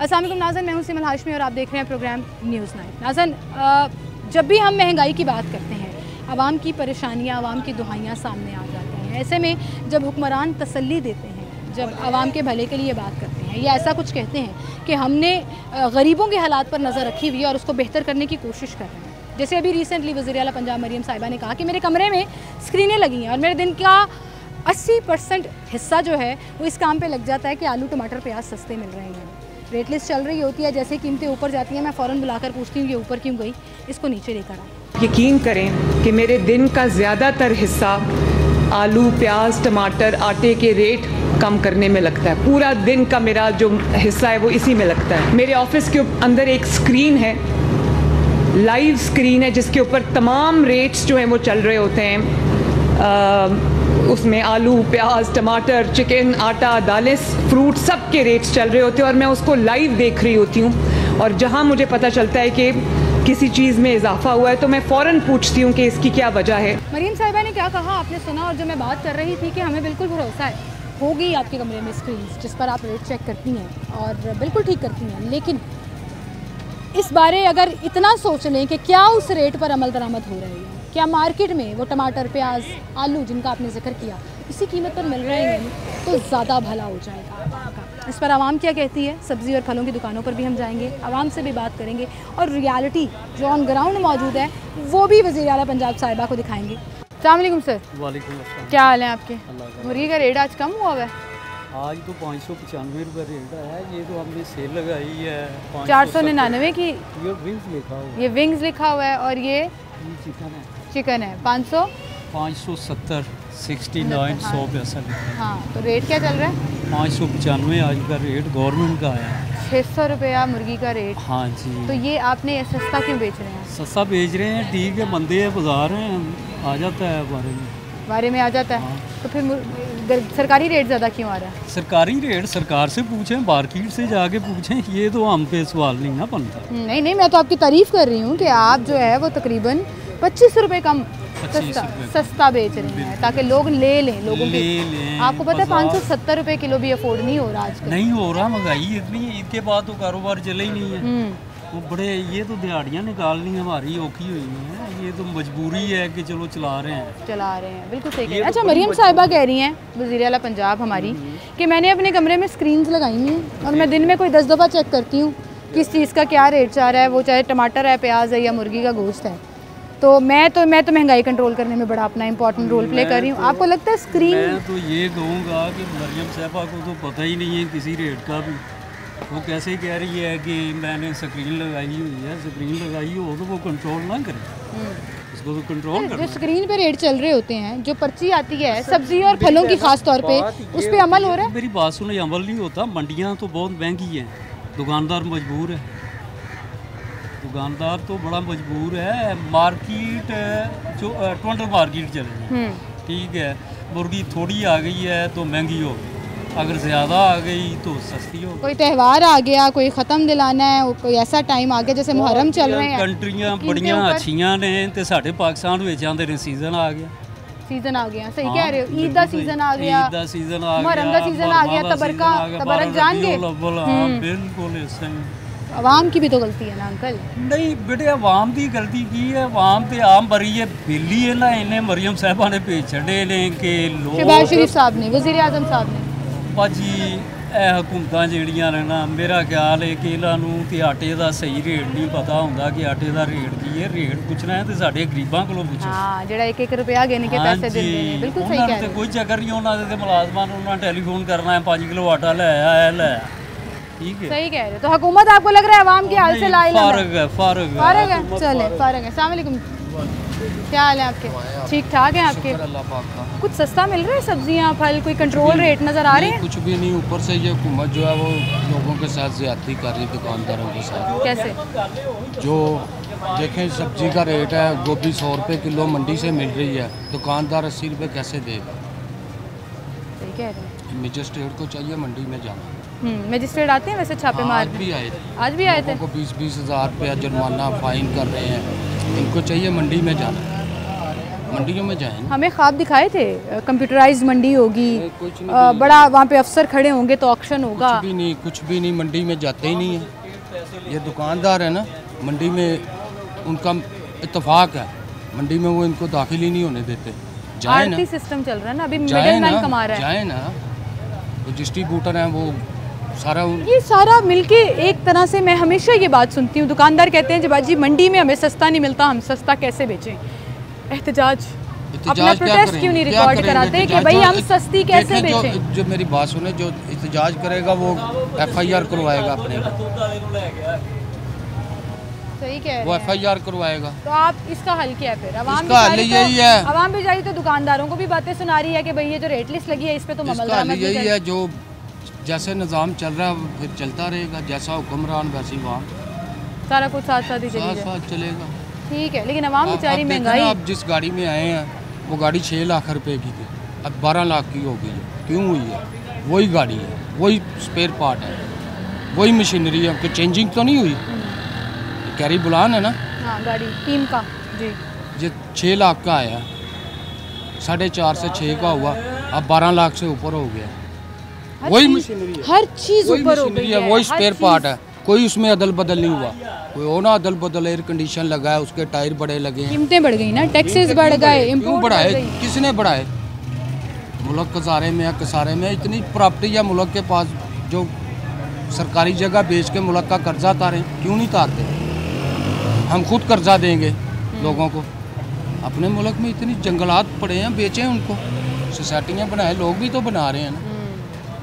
अस्सलाम वालेकुम नाज़न, मैं हूं सिमल हाशमी और आप देख रहे हैं प्रोग्राम न्यूज़ 9। नाज़न, जब भी हम महंगाई की बात करते हैं, आवाम की परेशानियां, आवाम की दुहाइयां सामने आ जाती हैं। ऐसे में जब हुक्मरान तसल्ली देते हैं, जब आवाम के भले के लिए बात करते हैं या ऐसा कुछ कहते हैं कि हमने गरीबों के हालात पर नज़र रखी हुई है और उसको बेहतर करने की कोशिश कर रहे हैं। जैसे अभी रिसेंटली वज़ीर आला पंजाब मरियम साहिबा ने कहा कि मेरे कमरे में स्क्रीनें लगी हैं और मेरे दिन का 80% हिस्सा जो है वो इस काम पे लग जाता है कि आलू टमाटर प्याज सस्ते मिल रहे हैं। रेट लिस्ट चल रही होती है, जैसे कीमतें ऊपर जाती हैं मैं फ़ौरन बुलाकर पूछती हूँ कि ऊपर क्यों गई, इसको नीचे लेकर आओ। यकीन करें कि मेरे दिन का ज़्यादातर हिस्सा आलू प्याज टमाटर आटे के रेट कम करने में लगता है। पूरा दिन का मेरा जो हिस्सा है वो इसी में लगता है। मेरे ऑफिस के अंदर एक स्क्रीन है, लाइव स्क्रीन है, जिसके ऊपर तमाम रेट्स जो हैं वो चल रहे होते हैं। उसमें आलू प्याज टमाटर चिकन आटा दालें फ्रूट सब के रेट्स चल रहे होते हैं और मैं उसको लाइव देख रही होती हूँ। और जहाँ मुझे पता चलता है कि किसी चीज़ में इजाफा हुआ है तो मैं फ़ौरन पूछती हूँ कि इसकी क्या वजह है। मरीम साहिबा ने क्या कहा आपने सुना, और जो मैं बात कर रही थी कि हमें बिल्कुल भरोसा है होगी आपके कमरे में स्क्रीन जिस पर आप रेट चेक करती हैं और बिल्कुल ठीक करती हैं, लेकिन इस बारे अगर इतना सोच लें कि क्या उस रेट पर अमल दरामद हो रही है, क्या मार्केट में वो टमाटर प्याज आलू जिनका आपने जिक्र किया इसी कीमत पर मिल रहे हैं, तो ज़्यादा भला हो जाएगा। इस पर आवाम क्या कहती है, सब्ज़ी और फलों की दुकानों पर भी हम जाएंगे, आवाम से भी बात करेंगे और रियलिटी जो ऑन ग्राउंड मौजूद है वो भी वज़ीर आला पंजाब साहिबा को दिखाएंगे। अस्सलाम वालेकुम सर। वालेकुम अस्सलाम। क्या हाल है आपके? मुर्गी का रेट आज कम हुआ है? आज तो 595 रुपये रेट है। ये तो हमने सेल लगाई है 499 की। ये विंग्स लिखा हुआ है। ये विंग्स लिखा हुआ है और ये चिकन है। चिकन है 500 570 69 100 हाँ, तो रेट क्या चल रहा है? 595 आज का रेट गवर्नमेंट का है। 600 रुपया मुर्गी का रेट। हाँ जी। तो ये आपने सस्ता क्यों बेच रहे हैं? सस्ता बेच रहे हैं, ठीक है, बंदे हैं, बाजार हैं, आ जाता है बारे में आ जाता है। तो फिर सरकारी रेट ज़्यादा क्यों आ रहा है? सरकारी रेट सरकार से पूछें, मार्केट से जाके पूछें, ये तो हम पे सवाल नहीं ना बनता। नहीं, मैं तो आपकी तारीफ़ कर रही हूँ कि आप जो है वो तकरीबन 25 रुपये कम सस्ता बेच रहे हैं ताकि लोग ले लें। लोगों ले लें। आपको पता है 570 रुपये किलो भी अफोर्ड नहीं हो रहा आजकल। नहीं हो रहा, महंगाई इतनी है, इसके बाद तो कारोबार चले ही नहीं है। वो बड़े ये तो दिहाड़ियाँ निकालनी हमारी औखी हुई है, ये तो मजबूरी है कि चलो चला रहे हैं। बिल्कुल सही कह रहे हैं। अच्छा, मरियम साहिबा कह रही हैं वज़ीर आला पंजाब हमारी कि मैंने अपने कमरे में स्क्रीन्स लगाई हैं और मैं दिन में कोई 10 दफ़ा चेक करती हूँ किस चीज़ का क्या रेट जा रहा है, वो चाहे टमाटर है प्याज है या मुर्गी का गोश्त है। तो मैं तो महंगाई कंट्रोल करने में बड़ा अपना इंपॉर्टेंट रोल प्ले कर रही हूँ। आपको लगता है स्क्रीन? मैं तो ये कहूँगा कि मरियम साहिबा को तो पता ही नहीं है किसी रेट का भी। वो कैसे कह रही है कि मैंने स्क्रीन लगाई हुई है, स्क्रीन लगाई हो तो वो कंट्रोल ना करे, उसको तो कंट्रोल करना। जो स्क्रीन पे रेट चल रहे होते हैं, जो पर्ची आती है सब्जी और फलों की खास तौर पे, उस पे अमल हो रहा है? मेरी बात सुनो, अमल नहीं होता। मंडियाँ तो बहुत महंगी हैं, दुकानदार मजबूर है, दुकानदार तो बड़ा मजबूर है। मार्केट जो टोटल मार्केट चल रही है, ठीक है, मुर्गी थोड़ी आ गई है तो महंगी हो गई, अगर ज़्यादा आ गई तो सस्ती हो गई। कोई त्यौहार आ गया, कोई ख़त्म दिलाना है, कोई ऐसा टाइम आ गया जैसे मुहर्रम चल रहे हैं, कंट्रियाँ बड़ियाँ अच्छियाँ ने तो साढ़े पाकिस्तान में आते ने सीजन आ गया। सीजन आ गया, सही कह रहे हो। ईद का सीजन आ गया, ईद का सीजन आ गया, मुहर्रम का सीजन आ गया, तबरक जाएंगे। बिल्कुल सही। अवाम की भी तो गलती है ना अंकल? नहीं बेटे, अवाम की गलती की है, अवाम तो आम भरी है, बिल्ली है ना, इन्हें मरियम साहिबा ने भेज छड़े ने कि लोग शहबाज शरीफ साहब ने, वज़ीर आज़म साहब ने भाजी हुकूमतां ਜਿਹੜੀਆਂ ਨੇ ना, मेरा ख्याल है कि इन्हों तो आटे का सही रेट नहीं पता होंगे कि आटे का रेट की है। रेट पूछना है तो साढ़े गरीबों को पूछो। हाँ, जो 1-1 रुपया गिन के पैसे देते हैं। बिल्कुल सही कह रहे हो। कोई चक्कर नहीं, उन्होंने मुलाजमान उन्होंने टेलीफोन करना है 5 किलो आटा ले आया, ठीक है, सही कह रहे हो। तो हुकूमत आपको लग रहा है अवाम के हाल से फारग है। चले फारग है। अस्सलाम वालेकुम, क्या हाल है आपके? ठीक ठाक है आपके? कुछ सस्ता मिल रहा है सब्जियां फल, कोई कंट्रोल रेट नज़र आ रहे हैं? कुछ भी नहीं, ऊपर से ये हुकूमत जो है वो लोगों के साथ ज्यादती कर रही है, दुकानदारों के साथ। कैसे? जो देखें सब्जी का रेट है, गोभी 100 रुपये किलो मंडी से मिल रही है, दुकानदार 80 रुपये कैसे देगा? सही कह रहे हैं। मजिस्ट्रेट को चाहिए मंडी में जाना। मजिस्ट्रेट आते हैं वैसे छापे मार? आज भी आए थे। आज भी आए थे? लोगों को 20-20 हज़ार रुपया जुर्माना फाइन कर रहे हैं, इनको चाहिए मंडी में जाना। मंडियों में जाए ना। हमें ख्वाब दिखाए थे कंप्यूटराइज्ड मंडी होगी, बड़ा वहाँ पे अफसर खड़े होंगे तो ऑक्शन होगा। कुछ भी नहीं, मंडी में जाते ही नहीं है। ये दुकानदार है ना, मंडी में उनका इत्तेफाक है, मंडी में वो इनको दाखिल ही नहीं होने देते। जाए ना, सिस्टम चल रहा है ना, अभी मिडिलमैन कमा रहा है। जाए ना, वो डिस्ट्रीब्यूटर हैं, वो ये सारा मिलके एक तरह से मैं हमेशा ये बात सुनती हूँ, दुकानदार कहते हैं जब जी मंडी में हमें सस्ता नहीं मिलता, हम सस्ता कैसे बेचें। एहतजाज अपना प्रोटेस्ट क्यों नहीं रिकॉर्ड कराते कि भाई हम सस्ती कैसे बेचें। जो मेरी बात सुने, जो एहतजाज करेगा वो FIR करवाएगा अपने, सही कह रहे हैं, वो FIR करवाएगा। तो आप इसका हल क्या है फिर? इसका हल यही है, आवाम भी जारी तो दुकानदारों को भी बातें सुना रही है कि भाई ये जो रेट लिस्ट लगी है इस पे तो इसका हल यही है, जो जैसे निज़ाम चल रहा है फिर चलता रहेगा, जैसा हुक्मरान वैसी वहाँ सारा कुछ साथ साथ ही साथ चलेगा। ठीक है, लेकिन आवाम बेचारी महंगाई। आप जिस गाड़ी में आए हैं वो गाड़ी 6 लाख रुपए की थी, अब 12 लाख की हो गई है। क्यों हुई है? वही गाड़ी है, वही स्पेयर पार्ट है, वही मशीनरी है, कोई चेंजिंग तो नहीं हुई। कैरी बुलान है ना, हाँ, गाड़ी टीम का जी, ये 6 लाख का आया, 4.5 से 6 का हुआ, अब 12 लाख से ऊपर हो गया। वही मशीनरी है, हर चीज ऊपर हो गई है, वही स्पेयर पार्ट है, कोई उसमें अदल बदल नहीं हुआ। कोई और ना अदल बदल, एयर कंडीशन लगा है, उसके टायर बड़े लगे, कीमतें बढ़ गई ना, टैक्सेस बढ़ गए, क्यों बढ़ाए? किसने बढ़ाए? मुल्क कसारे में या कसारे में इतनी प्रॉपर्टी है मुल्क के पास, जो सरकारी जगह बेच के मुल्क का कर्जा तारें, क्यों नहीं तारते? हम खुद कर्जा देंगे लोगों को। अपने मुल्क में इतनी जंगलात पड़े हैं, बेचें उनको, सोसाइटियाँ बनाए, लोग भी तो बना रहे हैं ना,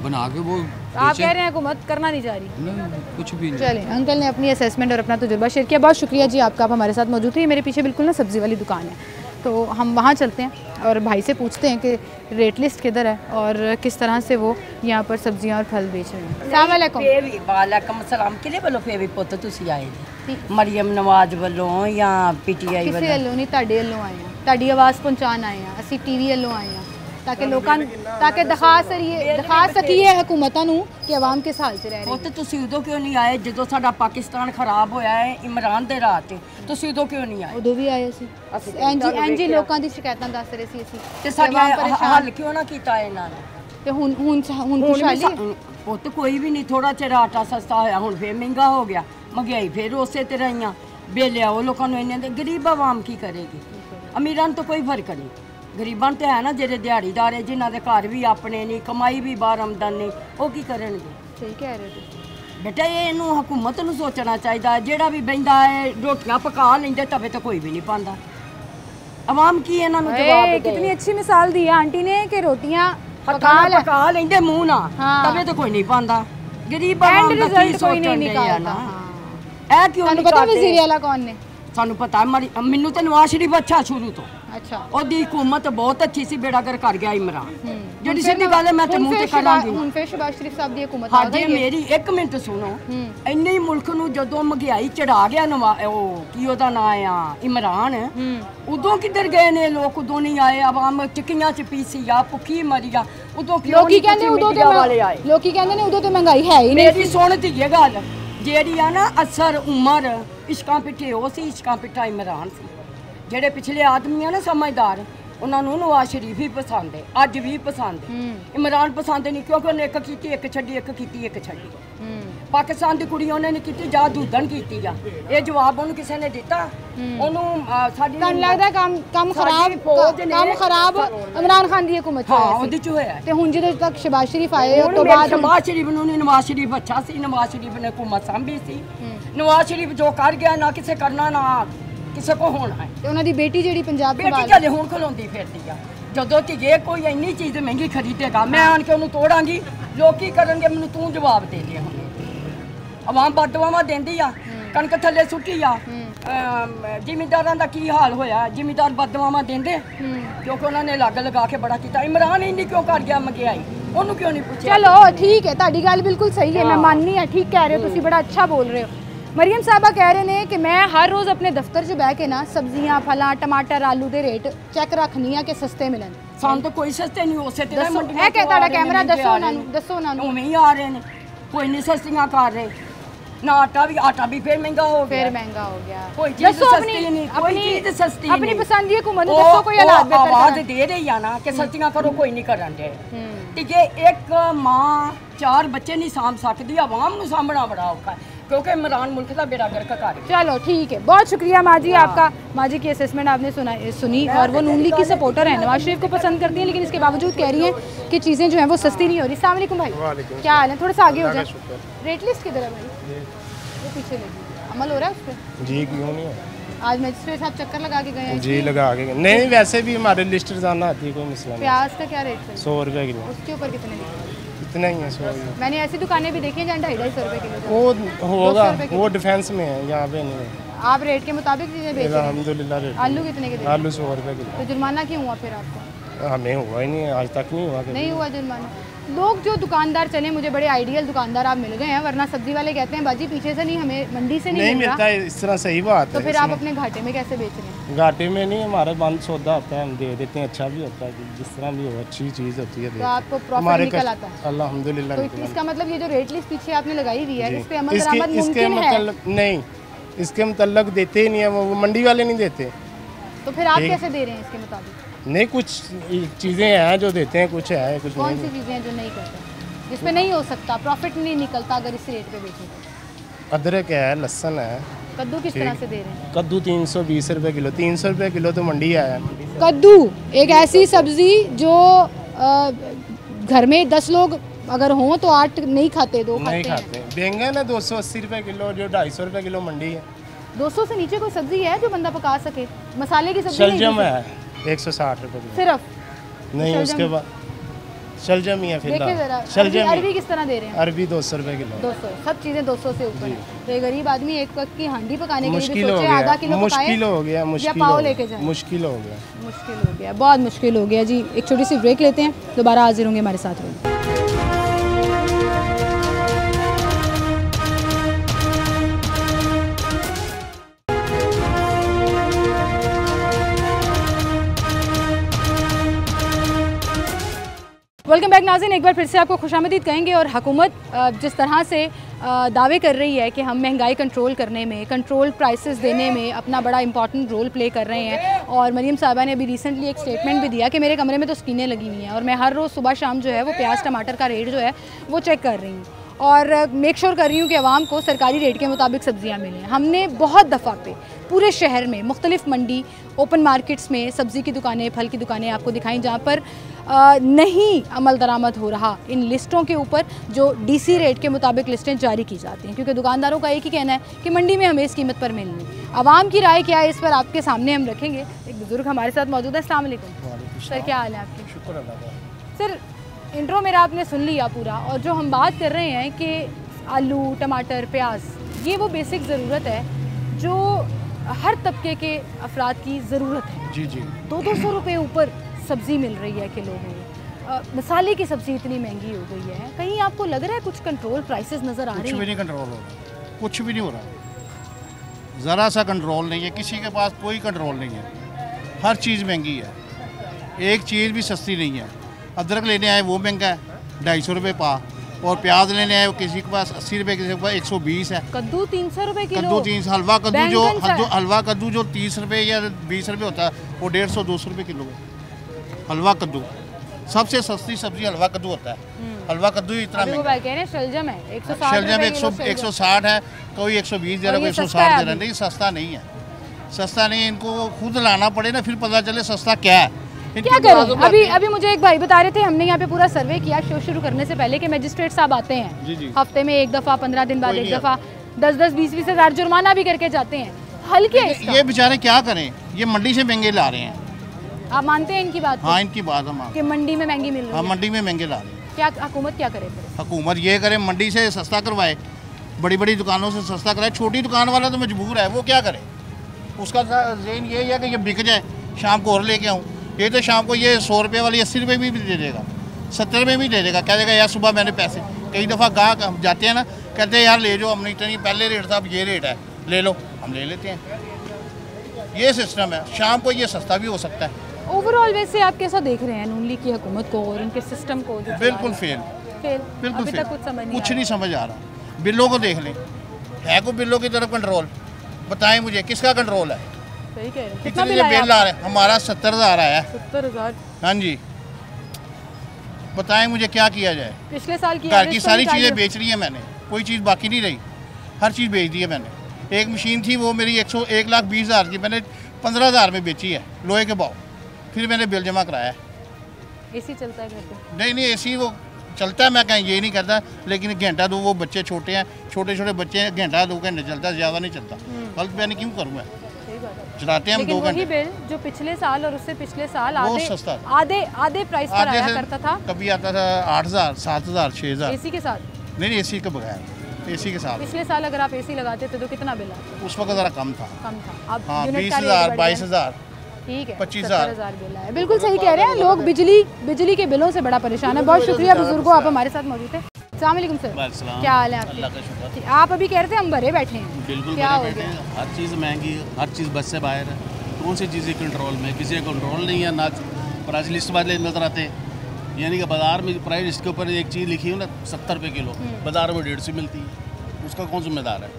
बना के वो आप कह रहे हैं हुकूमत करना नहीं चाह रही? नहीं, कुछ भी नहीं। चलें, अंकल ने अपनी असेसमेंट और अपना तजुर्बा शेयर किया, बहुत शुक्रिया जी आपका, आप हमारे साथ मौजूद थे। मेरे पीछे बिल्कुल ना सब्ज़ी वाली दुकान है, तो हम वहाँ चलते हैं और भाई से पूछते हैं कि रेट लिस्ट किधर है और किस तरह से वो यहाँ पर सब्जियाँ और फल बेच रहे हैं। अस्सलाम वालेकुम। वालेकुम सलाम। किहदे ਵੱਲੋਂ ਫੇਵੀ ਪੁੱਤ ਤੁਸੀਂ ਆਏ ਜੀ? ਮਰੀਮ ਨਵਾਜ਼ ਵੱਲੋਂ ਜਾਂ PTI ਕਿਸੇ ਵੱਲੋਂ ਨਹੀਂ, ਤੁਹਾਡੇ ਵੱਲੋਂ ਆਏ ਹਾਂ, ਤੁਹਾਡੀ ਆਵਾਜ਼ ਪਹੁੰਚਾਉਣ ਆਏ ਹਾਂ, ਅਸੀਂ TV ਵੱਲੋਂ ਆਏ ਹਾਂ, ताकि लोगों ताकि दिखा ਸਕੀਏ ਹਕੂਮਤਾਂ ਨੂੰ ਕਿ ਆਵਾਮ ਕਿਸ ਹਾਲ 'ਚ ਰਹਿ ਰਹੀ ਹੈ। ਪੁੱਤ ਤੁਸੀਂ ਉਦੋਂ ਕਿਉਂ ਨਹੀਂ ਆਏ ਜਦੋਂ ਸਾਡਾ ਪਾਕਿਸਤਾਨ ਖਰਾਬ ਹੋਇਆ ਹੈ ਇਮਰਾਨ ਦੇ ਰਾਹ ਤੇ? ਤੁਸੀਂ ਉਦੋਂ ਕਿਉਂ ਨਹੀਂ ਆਏ? ਉਦੋਂ ਵੀ ਆਏ ਸੀ, ਐਨਜੀ ਲੋਕਾਂ ਦੀ ਸ਼ਿਕਾਇਤਾਂ ਦੱਸ ਰਹੇ ਸੀ ਅਸੀਂ, ਤੇ ਸਾਡਾ ਹੱਲ ਕਿਉਂ ਨਾ ਕੀਤਾ ਇਹਨਾਂ ਨੇ? ਤੇ ਹੁਣ ਖੁਸ਼ਹਾਲੀ ਪੁੱਤ ਕੋਈ ਵੀ ਨਹੀਂ, ਥੋੜਾ ਚਿਰ ਆਟਾ ਸਸਤਾ ਹੋਇਆ, ਹੁਣ ਫੇਰ ਮਹਿੰਗਾ ਹੋ ਗਿਆ, ਮਹਿੰਗਾਈ ਫੇਰ ਉਸੇ ਤਰ੍ਹਾਂ ਹੀ ਆ। ਬੇਲਿਆ ਉਹ ਲੋਕਾਂ ਨੂੰ ਇੰਨੇ ਦੇ, ਗਰੀਬ ਆਵਾਮ ਕੀ ਕਰੇਗੀ? ਅਮੀਰਾਂ ਤੋਂ ਕੋਈ ਫਰਕ ਨਹੀਂ, ਗਰੀਬਾਂ ਤੇ ਹੈ ਨਾ, ਜਿਹੜੇ ਦਿਹਾੜੀਦਾਰ ਹੈ, ਜਿਨ੍ਹਾਂ ਦੇ ਘਰ ਵੀ ਆਪਣੇ ਨਹੀਂ, ਕਮਾਈ ਵੀ ਬਾਹਰ ਆਮਦਨ ਨਹੀਂ, ਉਹ ਕੀ ਕਰਨਗੇ? ਸਹੀ ਕਹਿ ਰਹੇ ਹੋ ਬੇਟਾ, ਇਹਨੂੰ ਹਕੂਮਤ ਨੂੰ ਸੋਚਣਾ ਚਾਹੀਦਾ। ਜਿਹੜਾ ਵੀ ਬਹਿੰਦਾ ਹੈ ਰੋਟੀਆਂ ਪਕਾ ਲੈਂਦੇ, ਤਵੇ ਤੇ ਕੋਈ ਵੀ ਨਹੀਂ ਪਾਉਂਦਾ। ਆਵਾਮ ਕੀ ਇਹਨਾਂ ਨੂੰ ਜਵਾਬ ਦੇ? कितनी अच्छी मिसाल दी है आंटी ने कि रोटियां ਪਕਾ ਲੈਂਦੇ ਮੂੰਹ ਨਾਲ, ਤਵੇ ਤੇ ਕੋਈ ਨਹੀਂ ਪਾਉਂਦਾ। ਗਰੀਬ ਆਵਾਮ ਦਾ ਕੀ ਸੋਚਣ ਦੇ ਆ ਨਾ, ਇਹ ਕਿਉਂ ਨਹੀਂ ਪਤਾ ਵਜ਼ੀਰ ਆਲਾ ਕੌਣ ਨੇ? ਸਾਨੂੰ ਪਤਾ, ਮੈਨੂੰ ਤਾਂ ਨਵਾਜ਼ ਸ਼ਰੀਫ ਅੱਛਾ ਸ਼ੁਰੂ ਤੋਂ। ਅੱਛਾ, ਉਹਦੀ ਹਕੂਮਤ ਬਹੁਤ ਅੱਛੀ ਸੀ, ਬੇੜਾਗਰ ਕਰ ਗਿਆ ਇਮਰਾਨ। ਜਿਹੜੀ ਸਿੱਧੀ ਗੱਲ ਹੈ, ਮੈਂ ਤੇ ਮੂੰਹ ਤੇ ਕਰਾਂਗੀ। ਹੁਣ ਫੇਰ ਸ਼ਬਾਜ਼ ਸ਼ਰੀਫ ਸਾਹਿਬ ਦੀ ਹਕੂਮਤ ਆ ਗਈ। ਮੇਰੀ 1 ਮਿੰਟ ਸੁਣੋ, ਇੰਨੇ ਹੀ ਮੁਲਕ ਨੂੰ ਜਦੋਂ ਮਹਿੰਗਾਈ ਚੜਾ ਗਿਆ ਉਹ ਕੀ ਉਹਦਾ ਨਾਂ ਆ ਇਮਰਾਨ, ਉਦੋਂ ਕਿੱਧਰ ਗਏ ਨੇ ਲੋਕ? ਉਦੋਂ ਨਹੀਂ ਆਏ। ਆਵਾਮ ਚਿੱਕੀਆਂ ਚ ਪੀਸੀ ਆ, ਭੁੱਖੀ ਮਰੀ ਆ, ਉਦੋਂ ਲੋਕੀ ਕਹਿੰਦੇ ਉਦੋਂ ਤੇ ਲੋਕੀ ਕਹਿੰਦੇ ਨੇ ਉਦੋਂ ਤੇ ਮਹਿੰਗਾਈ ਹੈ ਹੀ ਨਹੀਂ। ਮੇਰੀ ਸੁਣ ਧੀਏ ਗੱਲ, ਜਿਹੜੀ ਆ ਨਾ ਅਸਰ ਉਮਰ ਇਸ਼ਕਾਂ ਪਿੱਛੇ ਉਹ ਸੀ, ਇਸ਼ਕਾਂ ਪਿੱਛਾ ਇਮਰਾਨ ਸੀ। ਜਿਹੜੇ ਪਿਛਲੇ ਆਦਮੀ ਆ ਨਾ ਸਮਝਦਾਰ, ਉਹਨਾਂ ਨੂੰ ਨਵਾਜ਼ ਸ਼ਰੀਫ ਹੀ ਪਸੰਦ ਹੈ, ਅੱਜ ਵੀ ਪਸੰਦ ਹੈ। ਇਮਰਾਨ ਪਸੰਦ ਨਹੀਂ, ਕਿਉਂਕਿ ਉਹਨੇ ਇੱਕ ਕੀਤੀ, ਇੱਕ ਛੱਡੀ, ਇੱਕ ਕੀਤੀ, ਇੱਕ ਛੱਡੀ। ਪਾਕਿਸਤਾਨ ਦੀ ਕੁੜੀ ਉਹਨੇ ਨਹੀਂ ਕੀਤੀ, ਜਾਂ ਦੂਦਣ ਕੀਤੀ ਆ। ਇਹ ਜਵਾਬ ਉਹਨੂੰ ਕਿਸੇ ਨੇ ਦਿੱਤਾ? ਉਹਨੂੰ ਸਾਡੀ ਤੁਹਾਨੂੰ ਲੱਗਦਾ ਕੰਮ ਖਰਾਬ ਇਮਰਾਨ ਖਾਨ ਦੀ ਹਕੂਮਤ ਹਾਂ ਉਹਦੇ ਚ ਹੋਇਆ। ਤੇ ਹੁਣ ਜਦੋਂ ਤੱਕ ਸ਼ਬਾਜ਼ ਸ਼ਰੀਫ ਆਏ ਉਸ ਤੋਂ ਬਾਅਦ ਸ਼ਬਾਜ਼ ਸ਼ਰੀਫ ਨੂੰ ਨਹੀਂ, ਨਵਾਜ਼ ਸ਼ਰੀਫ ਅੱਛਾ ਸੀ, ਨਵਾਜ਼ ਸ਼ਰੀਫ ਨੇ ਹਕੂਮਤ ਸੰਭੀ ਸੀ। ਨਵਾਜ਼ ਸ਼ਰੀਫ ਜੋ ਕਰ ਗਿਆ ਨਾ ਕਿਸੇ ਕਰਨਾ, ਨਾ ਕਿਸੇ ਕੋ ਹੋਣਾ ਹੈ। ਤੇ ਉਹਨਾਂ ਦੀ ਬੇਟੀ ਜਿਹੜੀ ਪੰਜਾਬ ਦੀ ਬੇਟੀ ਚੱਲੇ ਹੁਣ ਖਲੋਂਦੀ ਫਿਰਦੀ ਆ। ਜਦੋਂ ਧੀਏ ਕੋਈ ਇੰਨੀ ਚੀਜ਼ ਮਹਿੰਗੀ ਖਰੀਦੇਗਾ, ਮੈਂ ਆਣ ਕੇ ਉਹਨੂੰ ਤੋੜਾਂਗੀ, ਲੋਕ ਕੀ ਕਰਨਗੇ? ਮੈਨੂੰ ਤੂੰ ਜਵਾਬ ਦੇ ਦੇ। ਹੁਣ ਆਵਾਮ ਬਦਦੁਆਵਾਂ ਦਿੰਦੀ ਆ, ਕਣਕ ਥੱਲੇ ਸੁੱਟੀ ਆ। ਜ਼ਿਮੀਂਦਾਰਾਂ ਦਾ ਕੀ ਹਾਲ ਹੋਇਆ? ਜ਼ਿਮੀਂਦਾਰ ਬਦਦੁਆਵਾਂ ਦਿੰਦੇ ਕਿਉਂਕਿ ਉਹਨਾਂ ਨੇ ਲੱਗ ਲਗਾ ਕੇ ਬੜਾ ਕੀਤਾ। ਇਮਰਾਨ ਇੰਨੀ ਕਿਉਂ ਕਰ ਗਿਆ ਮਹਿੰਗਾਈ? ਉਹਨੂੰ ਕਿਉਂ ਨਹੀਂ ਪੁੱਛਿਆ? ਚਲੋ ਠੀਕ ਹੈ, ਤੁਹਾਡੀ ਗੱਲ ਬਿਲਕੁਲ ਸਹੀ ਹੈ, ਮੈਂ ਮੰਨਨੀ ਹਾਂ, ਠੀਕ ਕਹਿ ਰਹੇ ਹੋ ਤੁਸੀਂ, ਬੜਾ ਅੱਛਾ ਬੋਲ ਰਹੇ ਹੋ। मरियम साहबा कह रहे हैं कि मैं हर रोज़ अपने दफ्तर च बह के ना सब्जियां फलां टमाटर आलू के रेट चेक रखनी है कि सस्ते मिलन। सानू तो कोई सस्ते नहीं, उसे ते कैमरा दसो उन्होंने, दसो उन्होंने उवें ही आ रहे हैं, कोई नहीं सस्तियां कर रहे। ना आटा भी फिर महंगा हो गया, कोई चीज सस्ती नहीं, कोई चीज सस्ती नहीं। अपनी पसंद की हुकूमत ने दसो कोई हालात बेहतर आवाज दे रही है ना कि सस्तियां करो, कोई नहीं करन दे। ठीक है, एक मां 4 बच्चे नहीं सामभ सकती, आवाम ਨੂੰ ਸਾਂਭਣਾ बड़ा औखा है, क्योंकि इमरान मुल्क का बेड़ा गर्क कर। चलो ठीक है, बहुत शुक्रिया माँ जी आपका। माँ जी की असेसमेंट आपने सुनी और वो नून लीग की सपोर्टर है, नवाज शरीफ को पसंद करती हैं, लेकिन इसके बावजूद कह रही हैं कि चीज़ें जो हैं वो सस्ती नहीं हो रही। अस्सलाम वालेकुम भाई, क्या हाल है? थोड़ा सा आगे हो जाए। रेट लिस्ट किधर है भाई? वो पीछे लगी, अमल हो रहा है उस पर? जी क्यों नहीं है, आज मजिस्ट्रेट साहब चक्कर लगा के गए हैं? जी लगा के नहीं, वैसे भी हमारे लिस्ट रोजाना आती है, कोई मसला नहीं। प्याज का क्या रेट है? 100 रुपये किलो। उसके ऊपर कितने लिखे? इतना ही है 100 रुपये। मैंने ऐसी दुकानें भी देखी हैं जहाँ 250-250 रुपये किलो। वो होगा, वो डिफेंस में है, यहाँ पे नहीं है। आप रेट के मुताबिक चीज़ें बेच रहे हैं? अल्हम्दुलिल्लाह रेट। आलू कितने के? आलू 100 रुपये किलो। तो जुर्माना क्यों हुआ फिर आपको? हमें हुआ ही नहीं, आज तक नहीं हुआ। नहीं हुआ जुर्माना। लोग जो दुकानदार चले, मुझे बड़े आइडियल दुकानदार आप मिल गए हैं, वरना सब्जी वाले कहते हैं बाजी पीछे से नहीं, हमें मंडी से नहीं मिल मिलता है, इस तरह सही बात है। तो फिर आप अपने घाटे में कैसे बेच रहे हैं? घाटे में नहीं, हमारा बंद सौदा होता है, हम दे देते हैं। अच्छा भी होता है, जिस तरह भी हो, अच्छी चीज़ होती है। तो आपको प्रॉफिट निकल आता है? अल्हम्दुलिल्लाह। तो इसका मतलब ये जो रेट लिस्ट पीछे आपने लगाई हुई है, इस पे अमल दरामद मुमकिन है? नहीं, इसके मुतल्लक देते ही नहीं है, वो मंडी वाले नहीं देते। तो फिर आप कैसे दे रहे हैं इसके मुताबिक? नहीं, कुछ चीज़ें हैं जो देते हैं, कुछ है कुछ कौन सी चीज़ें हैं जो नहीं करते, जिस पे नहीं हो सकता, प्रॉफिट नहीं निकलता अगर इस रेट पे बेचें? अदरक है, लहसुन है। कद्दू किस तरह से दे रहे हैं? कद्दू 320 रुपये किलो। 300 रुपये किलो तो मंडी आया। कद्दू एक ऐसी सब्जी जो घर में 10 लोग अगर हों तो 8 नहीं खाते, 2 नहीं खाते। बैंगन है 280 रुपये किलो, जो 250 रुपये किलो मंडी है। 200 से नीचे कोई सब्जी है जो बंदा पका सके? मसाले की सब्जी शलजम है 160 रुपये किलो सिर्फ। नहीं, उसके बाद शलजम ही है देखिए जरा, शलजम। अरबी किस तरह दे रहे हैं? अरबी 200 रुपये किलो। 200, सब चीज़ें 200 से ऊपर है। तो ये गरीब आदमी एक वक्त की हांडी पकाने के लिए मुश्किल भी हो सोचे गया, आधा किलो मुश्किल हो गया, या मुश्किल पाव हो लेके गया, जाए। मुश्किल हो गया, मुश्किल हो गया, बहुत मुश्किल हो गया जी। एक छोटी सी ब्रेक लेते हैं, दोबारा हाजिर होंगे, हमारे साथ रहेंगे। वेलकम बैक नाज़रीन, एक बार फिर से आपको खुशामदीद कहेंगे। और हुकूमत जिस तरह से दावे कर रही है कि हम महंगाई कंट्रोल करने में, कंट्रोल प्राइसेस देने में अपना बड़ा इंपॉर्टेंट रोल प्ले कर रहे हैं। और मरीम साहबा ने अभी रिसेंटली एक स्टेटमेंट भी दिया कि मेरे कमरे में तो स्क्रीनें लगी हुई हैं और मैं हर रोज़ सुबह शाम जो है वो प्याज टमाटर का रेट जो है वो चेक कर रही हूँ और मेक श्योर कर रही हूँ कि आवाम को सरकारी रेट के मुताबिक सब्ज़ियाँ मिलें। हमने बहुत दफ़ा पे पूरे शहर में मुख्तलिफ मंडी, ओपन मार्केट्स में सब्ज़ी की दुकानें, फल की दुकानें आपको दिखाई जहाँ पर नहीं अमल दरामद हो रहा इन लिस्टों के ऊपर जो डीसी रेट के मुताबिक लिस्टें जारी की जाती हैं, क्योंकि दुकानदारों का एक ही कहना है कि मंडी में हमें इस कीमत पर मिलनी। आवाम की राय क्या है इस पर आपके सामने हम रखेंगे। एक बुजुर्ग हमारे साथ मौजूद है। अस्सलाम वालेकुम सर, क्या हाल है आपके? शुक्र अल्लाह का। सर, इंट्रो मेरा आपने सुन लिया पूरा, और जो हम बात कर रहे हैं कि आलू, टमाटर, प्याज, ये वो बेसिक ज़रूरत है जो हर तबके के अफराद की ज़रूरत है। जी जी। 200 रुपये ऊपर सब्ज़ी मिल रही है किलो में। मसाले की सब्ज़ी इतनी महंगी हो गई है, कहीं आपको लग रहा है कुछ कंट्रोल प्राइसेस नज़र आ रहे हैं? कुछ भी नहीं कंट्रोल हो रहा, कुछ भी नहीं हो रहा, ज़रा सा कंट्रोल नहीं है, किसी के पास कोई कंट्रोल नहीं है। हर चीज़ महंगी है, एक चीज़ भी सस्ती नहीं है। अदरक लेने आए वो महंगा है 250 रुपये पा, और प्याज लेने आए किसी के पास 80 रुपये, किसी के पास 120 है। कद्दू 300 रुपये किलो। कद्दू 300, हलवा कद्दू जो हलवा कद्दू जो 30 रुपये या 20 रुपये होता है वो 150-200 रुपये किलो है। हलवा कद्दू सबसे सस्ती सब्जी हलवा कद्दू होता है। हलवा कद्दू ही इतना महंगा है। शलजम है 160, शलजम 160 है, कोई 120 दे रहा, कोई 160 दे रहा। नहीं, सस्ता नहीं है, सस्ता नहीं है। इनको खुद लाना पड़े ना, फिर पता चले सस्ता क्या है। क्या करें? अभी मुझे एक भाई बता रहे थे, हमने यहाँ पे पूरा सर्वे किया शो शुरू करने से पहले कि मजिस्ट्रेट साहब आते हैं जी जी। हफ्ते में एक दफ़ा, 15 दिन बाद एक दफ़ा, 10-10, 20-20 हज़ार जुर्माना भी करके जाते हैं। हल्के ये बेचारे क्या करें, ये मंडी से महंगे ला रहे हैं। आप मानते हैं इनकी बात? हाँ, इनकी बात हम कि मंडी में महंगी मिल रही है। हाँ, मंडी में महंगे ला रहे हैं। क्या हुकूमत क्या करे? हुकूमत ये करे, मंडी से सस्ता करवाए, बड़ी बड़ी दुकानों से सस्ता कराए। छोटी दुकान वाला तो मजबूर है, वो क्या करे? उसका ज़हन ये है कि ये बिक जाए, शाम को और लेके आऊँ। ये तो शाम को ये 100 रुपये वाली 80 रुपये भी दे देगा, 70 रुपये भी दे देगा। कह देगा यार सुबह मैंने पैसे। कई दफ़ा गाहक हम जाते हैं ना, कहते हैं यार ले जाओ, हमने इतनी पहले रेट था, अब ये रेट है, ले लो। हम ले लेते हैं। ये सिस्टम है, शाम को ये सस्ता भी हो सकता है। ओवरऑल वैसे आप कैसा देख रहे हैं नून लीग की हुकूमत को और इनके सिस्टम को? बिल्कुल फेल, बिल्कुल फेल, कुछ कुछ नहीं समझ आ रहा। बिलों को देख लें, है कोई बिलों की तरफ कंट्रोल? बताएं मुझे किसका कंट्रोल है? सही कह रहे हैं। कितना बिल आ रहा है? हमारा 70,000 आया है। 70,000। हाँ जी, बताएं मुझे क्या किया जाए? पिछले साल की घर की सारी चीज़ें बेच रही है मैंने, कोई चीज़ बाकी नहीं रही, हर चीज़ बेच दी है मैंने। एक मशीन थी वो मेरी 1,20,000 की, मैंने 15,000 में बेची है लोहे के भाव, फिर मैंने बिल जमा कराया है। एसी चलता है घर पे? नहीं एसी वो चलता है, मैं कहीं ये नहीं करता, लेकिन घंटा दो, वो बच्चे छोटे हैं, छोटे छोटे बच्चे हैं, घंटा 2 घंटे चलता है, ज़्यादा नहीं चलता। गलत मैंने क्यों करूँगा? चलाते हैं हम 2 घंटे। बिल जो पिछले साल और उससे पिछले साल वो सस्ता आधे प्राइस पर आया करता था। कभी आता था 8,000, 7,000, 6,000 एसी के साथ। नहीं एसी के बगैर, एसी के साथ। पिछले साल अगर आप एसी लगाते थे तो कितना बिल आता? उस वक्त ज़रा कम था। अब हाँ, यूनिट का 20,000, 22,000, ठीक है, 25,000 बिल आया। बिल्कुल सही कह रहे हैं, लोग बिजली के बिलों से बड़ा परेशान है। बहुत शुक्रिया बुजुर्गों, आप हमारे साथ मौजूद थे। अस्सलाम वालेकुम सर, क्या हाल है आपके? अल्लाह का शुक्र। आप अभी कह रहे थे हम भरे बैठे हैं, बिल्कुल क्या हो बैठे गया? हैं, हर चीज़ महंगी है, हर चीज़ बस से बाहर है। कौन सी चीज़ें कंट्रोल में? किसी का कंट्रोल नहीं है ना। प्राइस लिस्ट वाले नजर आते हैं, यानी कि बाजार में प्राइस लिस्ट के ऊपर एक चीज़ लिखी हो ना 70 रुपये किलो, बाजार में 150 मिलती है, उसका कौन जिम्मेदार है?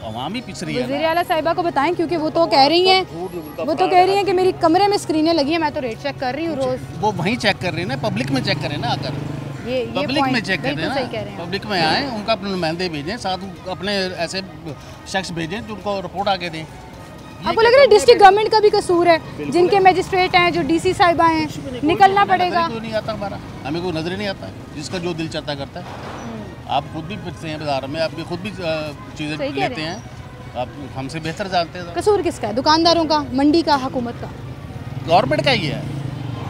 अवाम ही पिछड़ी है। वज़ीर आला साहिबा को बताएं, क्योंकि वो तो कह रही हैं कि मेरी कमरे में स्क्रीनें लगी हैं, मैं तो रेट चेक कर रही हूँ रोज़। वो वहीं चेक कर रहे हैं ना, पब्लिक में चेक करें ना, आकर ये पब्लिक में चेक करें सही कह रहे ना, हैं। पब्लिक में आए, उनका अपने नुमाइंदे भेजें, साथ अपने ऐसे शख्स भेजें जो उनको रिपोर्ट आके दें। आपको लग रहा है डिस्ट्रिक्ट गवर्नमेंट का भी कसूर है? जिनके मजिस्ट्रेट हैं, जो डीसी साहिबा हैं, निकलना पड़ेगा। क्यों नहीं आता हमारा? हमें कोई नजर ही नहीं आता, जिसका जो दिल चाहता करता है। आप खुद भी फिरते हैं बाजार में, आप भी खुद भी चीज़ें लेते हैं, आप हमसे बेहतर जानते हैं। कसूर किसका है? दुकानदारों का, मंडी का, हुकूमत का? गवर्नमेंट का ही है,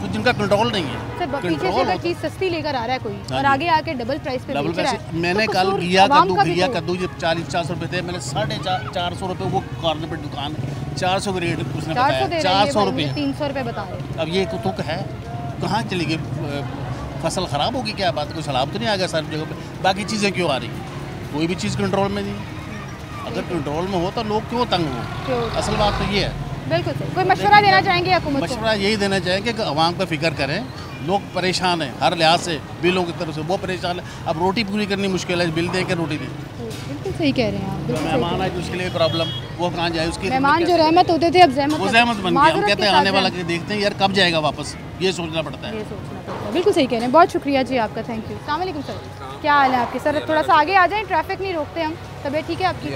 तो जिनका कंट्रोल नहीं है। सर पीछे से अगर चीज़ सस्ती लेकर आ रहा है कोई और आगे आके डबल प्राइस पे बेच रहा है, मैंने तो कल कसूर घिया अवाम का भी तो- कद्दू ये 40-400 रुपये थे, मैंने 450 रुपये, वो कॉर्नर पर दुकान 400 के रेट उसने 400 बताया, 400 रुपये। 300 रुपये बता रहे। अब ये तुक है, कहाँ चली गई? फसल ख़राब होगी क्या? बात कोई सैलाब तो नहीं आ गया सारी जगह पे? बाकी चीज़ें क्यों आ रही? कोई भी चीज़ कंट्रोल में नहीं। अगर कंट्रोल में हो तो लोग क्यों तंग हो? असल बात तो ये है। बिल्कुल सही। कोई मशवरा देना चाहेंगे हुकूमत को? मशवरा यही देना चाहेंगे कि आवाम का फिक्र करें, लोग परेशान हैं हर लिहाज से, बिलों की तरफ से वो परेशान है। अब रोटी पूरी करनी मुश्किल है, बिल दें कि रोटी दें। बिल्कुल सही कह रहे हैं आप। जो मेहमान है उसके लिए प्रॉब्लम, वो कहाँ जाए? उसकी मेहमान जो रहमत होते थे अब जहमत, वो जहमत बन गया। हम कहते हैं आने वाला के देखते हैं यार कब जाएगा वापस, ये सोचना पड़ता है। बिल्कुल सही कह रहे हैं, बहुत शुक्रिया जी आपका, थैंक यू। अस्सलाम वालेकुम सर, क्या हाल है आपके? सर थोड़ा सा आगे आ जाएं, ट्रैफिक नहीं रोकते हम। तबीयत ठीक है आपकी?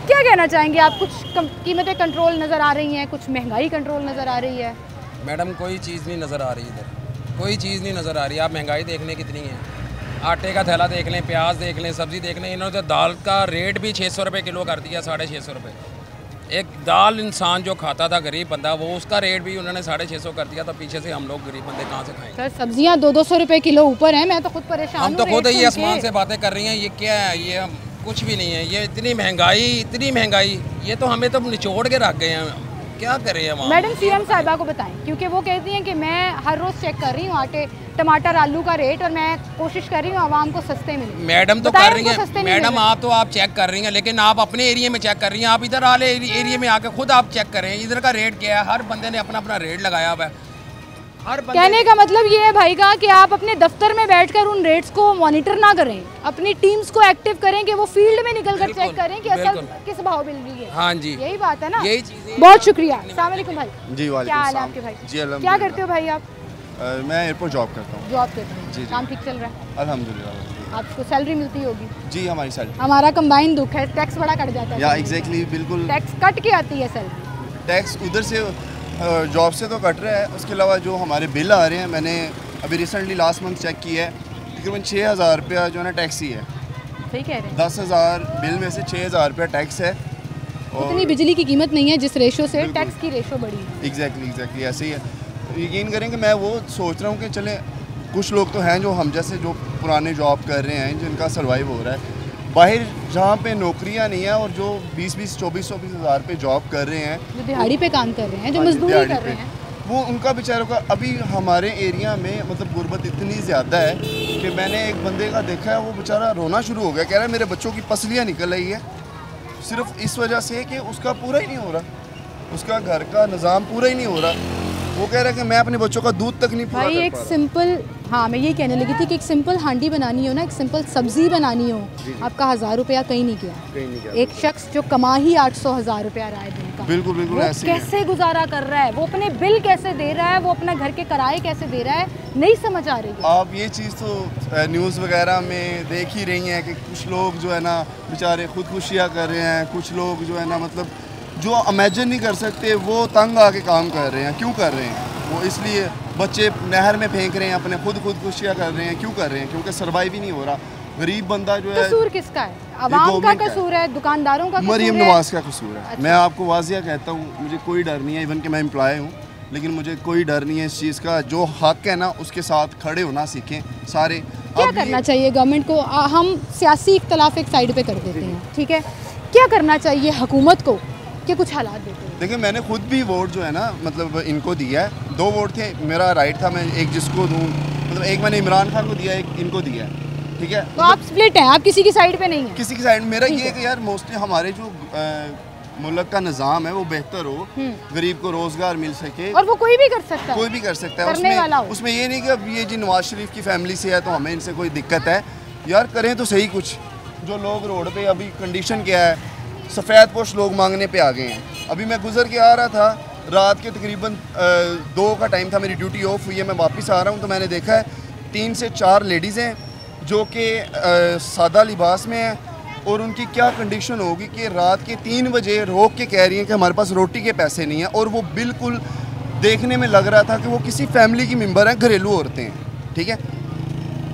क्या कहना चाहेंगे आप? कुछ कीमतें कंट्रोल नज़र आ रही हैं, कुछ महंगाई कंट्रोल नज़र आ रही है? मैडम कोई चीज़ नहीं नज़र आ रही इधर, कोई चीज़ नहीं नज़र आ रही। आप महंगाई देख लें कितनी है, आटे का थैला देख लें, प्याज देख लें, सब्ज़ी देख लें। इन्होंने तो दाल का रेट भी 600 रुपये किलो कर दिया, 650 रुपये। एक दाल इंसान जो खाता था गरीब बंदा, वो उसका रेट भी उन्होंने 650 कर दिया। तो पीछे से हम लोग गरीब बंदे कहाँ से खाएंगे? सर सब्जियाँ 200 रुपये किलो ऊपर हैं, मैं तो खुद परेशान हूँ। हम तो खुद ही आसमान से बातें कर रही हैं, ये क्या है? ये कुछ भी नहीं है, ये इतनी महंगाई, ये तो हमें तो निचोड़ के रख गए हैं। क्या करें हम? मैडम सीएम साहिबा को बताएं, क्योंकि वो कहती हैं कि मैं हर रोज़ चेक कर रही हूँ आटे, टमाटर, आलू का रेट, और मैं कोशिश कर रही हूँ आवाम को सस्ते मिले। मैडम तो कर रही हैं, मैडम आप चेक कर रही हैं, लेकिन आप अपने एरिया में चेक कर रही हैं। आप इधर वाले एरिया में आके खुद आप चेक करें, इधर का रेट क्या है। हर बंदे ने अपना अपना रेट लगाया हुआ है। कहने का मतलब ये है भाई का कि आप अपने दफ्तर में बैठकर उन रेट्स को मॉनिटर ना करें, अपनी टीम्स को एक्टिव करें कि वो फील्ड में निकलकर चेक करें कि असल किस भाव मिल रही है। हाँ जी, यही बात है ना, यही चीज़। बहुत शुक्रिया। अस्सलाम वालेकुम भाई। जी वालेकुम क्या हाल है सलाम। आपके भाई? जी क्या करते हो भाई आप? मैं एयरपोर्ट जॉब करता हूँ। जॉब करते हैं? जी। काम ठीक चल रहा है? अल्हम्दुलिल्लाह। आपको सैलरी मिलती होगी? जी हमारी सैलरी। हमारा कंबाइन दुख है, टैक्स बड़ा कट जाता है। या एग्जैक्टली, बिल्कुल टैक्स कट के आती है सैलरी। टैक्स उधर से जॉब से तो कट रहा है, उसके अलावा जो हमारे बिल आ रहे हैं, मैंने अभी रिसेंटली लास्ट मंथ चेक किया है, तकरीबन 6,000 रुपया जो है ना टैक्स ही है। सही कह रहे हैं। 10,000 बिल में से 6,000 रुपया टैक्स है। उतनी बिजली की कीमत नहीं है जिस रेशो से टैक्स की रेशो बढ़ी है। एग्जैक्टली ऐसे ही है। यकीन करें कि मैं वो सोच रहा हूँ कि चले, कुछ लोग तो हैं जो हम जैसे जो पुराने जॉब कर रहे हैं, जिनका सर्वाइव हो रहा है, बाहर जहाँ पे नौकरियाँ नहीं है, और जो 20-20, 24-24 हज़ार पे जॉब कर रहे हैं, जो दिहाड़ी पे काम कर रहे हैं, जो मजदूरी कर रहे हैं, वो उनका बेचारों का अभी हमारे एरिया में मतलब गुर्बत इतनी ज़्यादा है कि मैंने एक बंदे का देखा है, वो बेचारा रोना शुरू हो गया, कह रहा है मेरे बच्चों की पसलियाँ निकल रही है, सिर्फ इस वजह से कि उसका पूरा ही नहीं हो रहा, उसका घर का निज़ाम पूरा ही नहीं हो रहा। वो कह रहा है कि मैं अपने बच्चों का दूध तक नहीं पूरा भाई कर एक पा रहा। सिंपल हाँ, मैं ये कहने लगी थी कि एक सिंपल हांडी बनानी हो ना, एक सिंपल सब्जी बनानी हो, आपका 1000 रुपया कहीं नहीं गया। एक शख्स जो कमा ही 800-1000 रुपया रहा है दिन का, बिल्कुल बिल्कुल ऐसे कैसे गुजारा कर रहा है, वो अपने बिल कैसे दे रहा है, वो अपना घर के किराए कैसे दे रहा है, नहीं समझ आ रही है। आप ये चीज़ तो न्यूज़ वगैरह में देख ही रही हैं कि कुछ लोग जो है ना बेचारे खुदकुशियाँ कर रहे हैं, कुछ लोग जो है ना मतलब जो इमेजिन नहीं कर सकते वो तंग आके काम कर रहे हैं। क्यों कर रहे हैं वो? इसलिए बच्चे नहर में फेंक रहे हैं, अपने खुदकुशियाँ कर रहे हैं। क्यों कर रहे हैं? क्योंकि सर्वाइव ही नहीं हो रहा। गरीब बंदा जो है, कसूर किसका है? आवाम का कसूर है, दुकानदारों का कसूर है, मरियम नवाज का कसूर है। मैं आपको वाजिया कहता हूँ, मुझे कोई डर नहीं है, इवन कि मैं एम्प्लॉय हूँ, लेकिन मुझे कोई डर नहीं है इस चीज़ का। जो हक है ना उसके साथ खड़े होना सीखें सारे। क्या करना चाहिए गवर्नमेंट को? हम सियासी इख्तलाफ एक साइड पे कर देते हैं, ठीक है, क्या करना चाहिए हुकूमत को कि कुछ हालात देते हैं? देखिए, मैंने खुद भी वोट जो है ना मतलब इनको दिया है। 2 वोट थे, मेरा राइट था, मैं एक जिसको दूँ, मतलब एक मैंने इमरान खान को दिया, एक इनको दिया है, ठीक है। तो आप स्प्लिट हैं, आप किसी की साइड पे नहीं है? किसी की साइड। मेरा ये कि यार मोस्टली हमारे जो मुल्क का निज़ाम है वो बेहतर हो, गरीब को रोज़गार मिल सके, और वो कोई भी कर सकता है, कोई भी कर सकता है। उसमें ये नहीं कि अब ये जी नवाज शरीफ की फैमिली से है तो हमें इनसे कोई दिक्कत है। यार करें तो सही कुछ। जो लोग रोड पे, अभी कंडीशन क्या है, सफ़ेद पोश लोग मांगने पे आ गए हैं। अभी मैं गुजर के आ रहा था, रात के तकरीबन 2 का टाइम था, मेरी ड्यूटी ऑफ हुई है, मैं वापस आ रहा हूँ तो मैंने देखा है 3 से 4 लेडीज़ हैं जो कि सादा लिबास में हैं, और उनकी क्या कंडीशन होगी कि रात के 3 बजे रोक के कह रही हैं कि हमारे पास रोटी के पैसे नहीं हैं। और वो बिल्कुल देखने में लग रहा था कि वो किसी फैमिली की मेंबर हैं, घरेलू औरतें हैं, ठीक है।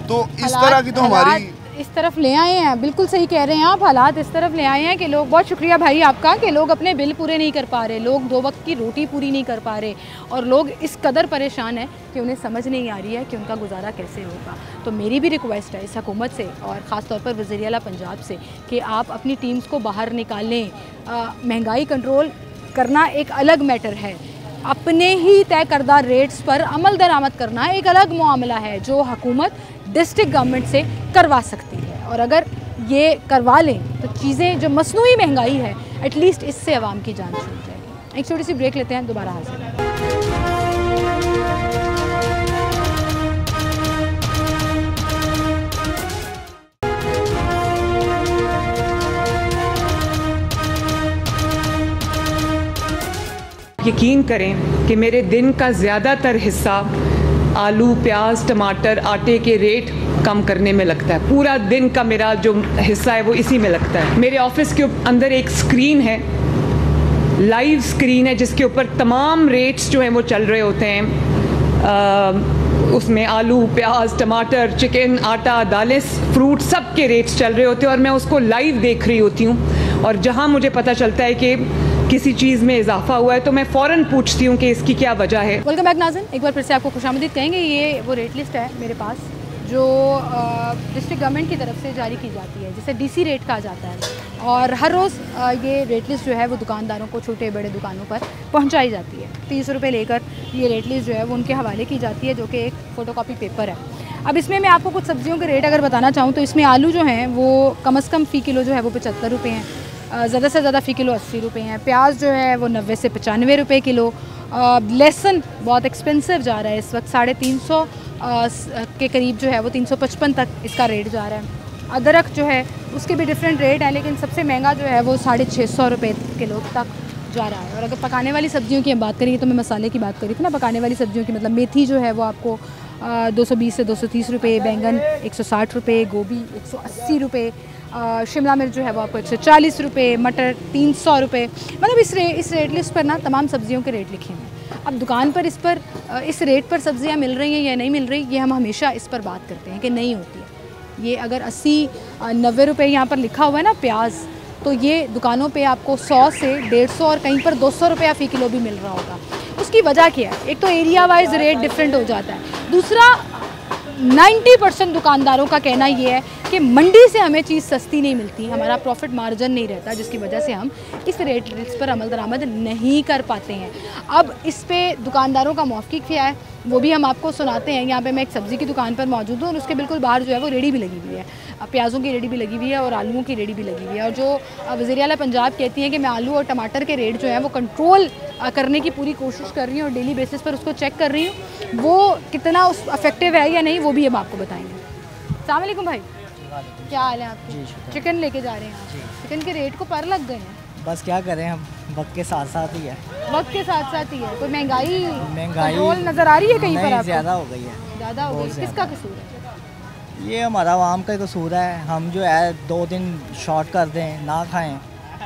तो इस तरह की तो हमारी इस तरफ ले आए हैं, बिल्कुल सही कह रहे हैं आप, हालात इस तरफ ले आए हैं कि लोग, बहुत शुक्रिया भाई आपका, कि लोग अपने बिल पूरे नहीं कर पा रहे, लोग 2 वक्त की रोटी पूरी नहीं कर पा रहे, और लोग इस कदर परेशान हैं कि उन्हें समझ नहीं आ रही है कि उनका गुजारा कैसे होगा। तो मेरी भी रिक्वेस्ट है इस हुकूमत से, और ख़ास तौर पर वज़ीर आला पंजाब से, कि आप अपनी टीम्स को बाहर निकालें। महंगाई कंट्रोल करना एक अलग मैटर है, अपने ही तय करदा रेट्स पर अमल दरामद करना एक अलग मामला है, जो हुकूमत डिस्ट्रिक्ट गवर्नमेंट से करवा सकती है। और अगर ये करवा लें तो चीज़ें, जो मसनूई महंगाई है, एटलीस्ट इससे आवाम की जान छूट जाएगी। एक छोटी सी ब्रेक लेते हैं, दोबारा हाजिर हैं। यकीन करें कि मेरे दिन का ज़्यादातर हिस्सा आलू, प्याज, टमाटर, आटे के रेट कम करने में लगता है। पूरा दिन का मेरा जो हिस्सा है वो इसी में लगता है। मेरे ऑफिस के अंदर एक स्क्रीन है, लाइव स्क्रीन है, जिसके ऊपर तमाम रेट्स जो हैं वो चल रहे होते हैं। उसमें आलू, प्याज, टमाटर, चिकन, आटा, दालें, फ्रूट, सब के रेट्स चल रहे होते हैं, और मैं उसको लाइव देख रही होती हूँ। और जहाँ मुझे पता चलता है कि किसी चीज़ में इजाफा हुआ है तो मैं फ़ौरन पूछती हूँ कि इसकी क्या वजह है। वेलकम बैक नाज़रीन, एक बार फिर से आपको खुशामदीद कहेंगे। ये वो रेट लिस्ट है मेरे पास जो डिस्ट्रिक्ट गवर्नमेंट की तरफ से जारी की जाती है, जिसे DC रेट कहा जाता है, और हर रोज़ ये रेट लिस्ट जो है वो दुकानदारों को, छोटे बड़े दुकानों पर पहुंचाई जाती है। 30 रुपये लेकर ये रेट लिस्ट जो है वो उनके हवाले की जाती है, जो कि एक फ़ोटोकॉपी पेपर है। अब इसमें मैं आपको कुछ सब्जियों के रेट अगर बताना चाहूँ तो इसमें आलू जो हैं वो कम से कम फ़ी किलो जो है वो 75 रुपये हैं, ज़्यादा से ज़्यादा फ़ी किलो 80 रुपये हैं। प्याज जो है वो 90 से 95 रुपये किलो। लहसुन बहुत एक्सपेंसिव जा रहा है इस वक्त, 350 के करीब जो है वो 355 तक इसका रेट जा रहा है। अदरक जो है उसके भी डिफरेंट रेट हैं, लेकिन सबसे महंगा जो है वो 650 रुपये किलो तक जा रहा है। और अगर पकाने वाली सब्जियों की हम बात करेंगे तो मैं मसाले की बात करी थी ना, पकाने वाली सब्जियों की, मतलब मेथी जो है वो आपको 220 से 230 रुपये, बैंगन 160 रुपये, गोभी 180 रुपये, शिमला मिर्च जो है वो आपको 140 रुपये, मटर 300 रुपये। मतलब इस रेट लिस्ट पर ना तमाम सब्जियों के रेट लिखे हैं। अब दुकान पर इस रेट पर सब्जियां मिल रही हैं या नहीं मिल रही, ये हम हमेशा इस पर बात करते हैं कि नहीं होती है। ये अगर 80-90 रुपये यहाँ पर लिखा हुआ है ना प्याज, तो ये दुकानों पे आपको 100 से 150 और कहीं पर 200 रुपया फ़ी किलो भी मिल रहा होगा। उसकी वजह क्या है? एक तो एरिया वाइज रेट डिफरेंट हो जाता है, दूसरा 90% दुकानदारों का कहना ये है कि मंडी से हमें चीज़ सस्ती नहीं मिलती, हमारा प्रॉफिट मार्जिन नहीं रहता, जिसकी वजह से हम इस रेट लिस्ट पर अमल दरामद नहीं कर पाते हैं। अब इस पे दुकानदारों का मौक़िफ़ क्या है वो भी हम आपको सुनाते हैं। यहाँ पे मैं एक सब्ज़ी की दुकान पर मौजूद हूँ और उसके बिल्कुल बाहर जो है वो रेडी भी लगी हुई है, प्याज़ों की रेडी भी लगी हुई है और आलूओं की रेडी भी लगी हुई है। और जो वज़ीर आला पंजाब कहती हैं कि मैं आलू और टमाटर के रेट जो है वो कंट्रोल करने की पूरी कोशिश कर रही हूँ और डेली बेसिस पर उसको चेक कर रही हूँ, वो कितना उस अफेक्टिव है या नहीं वो भी हम आपको बताएंगे। अस्सलाम वालेकुम भाई, क्या हाल है आपके? चिकन लेके जा रहे हैं, चिकन के रेट को पर लग गए हैं। बस क्या करें, हम वक्त के साथ साथ ही है। वक्त के साथ साथ ही है। कोई महंगाई कंट्रोल नज़र आ रही है कहीं पर आपको? ज़्यादा हो गई है, ज़्यादा हो गई। किसका कसूर है? ये हमारा आवाम का कसूर है। हम जो है 2 दिन शॉर्ट कर दें, ना खाएं,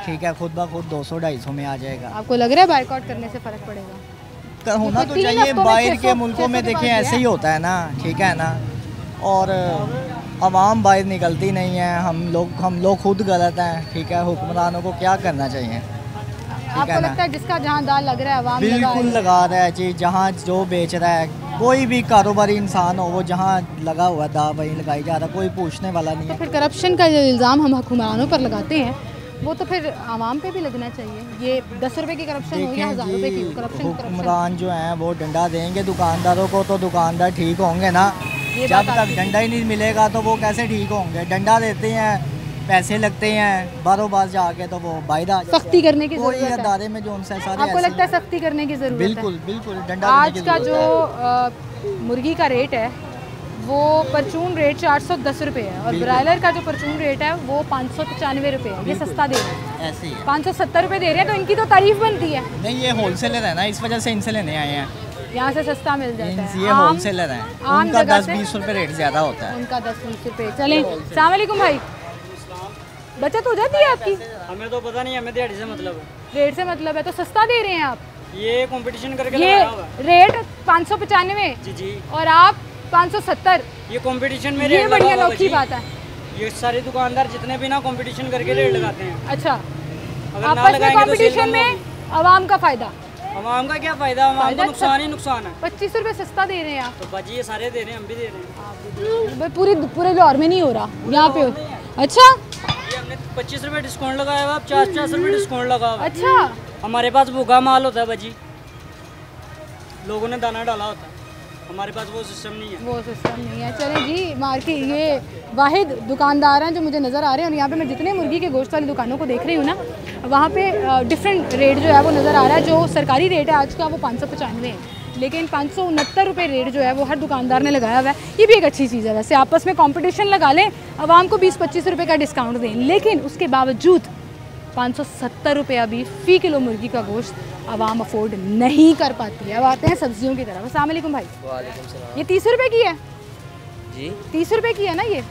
ठीक है, खुद ब खुद 200-250 में आ जाएगा। आपको लग रहा है बायकॉट करने से फ़र्क पड़ेगा? होना तो चाहिए, बाहर के मुल्कों में देखें ऐसे ही होता है ना, ठीक है ना। और आवाम बाहर निकलती नहीं है, हम लोग खुद गलत हैं, ठीक है। हुक्मरानों को क्या करना चाहिए? आपको लगता है जिसका जहाँ दाल लग रहा है आवाम बिल्कुल लगा रहा है जी, जहाँ जो बेच रहा है, कोई भी कारोबारी इंसान हो वो जहाँ लगा हुआ दा वहीं लगाई जा रहा है, कोई पूछने वाला नहीं है। तो फिर करप्शन का जो इल्ज़ाम हम हुक्मरानों पर लगाते हैं वो तो फिर आवाम पे भी लगना चाहिए। ये 10 रुपए की करप्शन हो या 1000 रुपए की करप्शन, हुक्मरान जो हैं वो डंडा देंगे दुकानदारों को तो दुकानदार ठीक होंगे ना। जब तक डंडा ही नहीं मिलेगा तो वो कैसे ठीक होंगे? डंडा देते हैं, पैसे लगते हैं, बारों बार जाके तो वो बाहर आ जाते हैं। सख्ती करने की ज़रूरत है अदारे में जो उनसे सारे। आपको लगता है सख्ती करने की ज़रूरत है? बिल्कुल बिल्कुल। डंडा आज का जो मुर्गी का रेट है वो परचून रेट 410 रुपये है और ब्रायलर का जो परचून रेट है वो 595 रुपये है। ये सस्ता दे रहे हैं, ऐसे ही 570 रुपये दे रहे हैं, तो इनकी तो तारीफ बनती है। नहीं, ये होलसेलर है ना, इस वजह से इनसे लेने आए हैं। यहाँ से सस्ता मिल जाता है। ये होलसेलर है, उनका 10-20 रुपये रेट ज़्यादा होता है। उनका 10-20 रुपये। चलें, अस्सलाम वालेकुम भाई, बचत हो जाती है आपकी? हमें तो पता नहीं, हमें दिहाड़ी से मतलब है। रेट से मतलब है तो सस्ता दे रहे हैं आप? ये कंपटीशन करके ये रेट 595 जी और आप 570। ये कंपटीशन में ये बड़ी अनोखी बात है। ये सारे दुकानदार जितने भी ना कंपटीशन करके रेट लगाते हैं। अच्छा, अगर आपस में कंपटीशन में आवाम का फायदा? आवाम का क्या फायदा, आवाम का नुकसान ही नुकसान है। 25 रुपये सस्ता दे रहे हैं आप? तो बाजी ये सारे दे रहे हैं, हम भी दे रहे हैं। पूरे लाहौर में नहीं हो रहा, यहाँ पे। अच्छा, ये हमने 25 रुपये डिस्काउंट लगाया हुआ, 50 रुपये डिस्काउंट लगा हुआ। अच्छा, हमारे पास भूखा माल होता है बाजी, लोगों ने दाना डाला होता है, हमारे पास वो सिस्टम नहीं है। वो सिस्टम नहीं है। चलें जी, मार्केट ये वाहिद दुकानदार हैं जो मुझे नज़र आ रहे हैं और यहाँ पे मैं जितने मुर्गी के गोश्त वाली दुकानों को देख रही हूँ ना, वहाँ पे डिफरेंट रेट जो है वो नज़र आ रहा है। जो सरकारी रेट है आज का वो 595 है, लेकिन 569 रुपये रेट जो है वो हर दुकानदार ने लगाया हुआ है। ये भी एक अच्छी चीज़ है। वैसे आपस में कंपटीशन लगा लें, आवाम को 20-25 रुपये का डिस्काउंट दें, लेकिन उसके बावजूद 570 रुपये अभी फ़ी किलो मुर्गी का गोश्त आवाम अफोर्ड नहीं कर पाती है। अब आते हैं सब्जियों की तरफ। अस्सलाम वालेकुम भाई। वालेकुम सलाम। ये 30 रुपये की है जी? 30 रुपये की है ना ये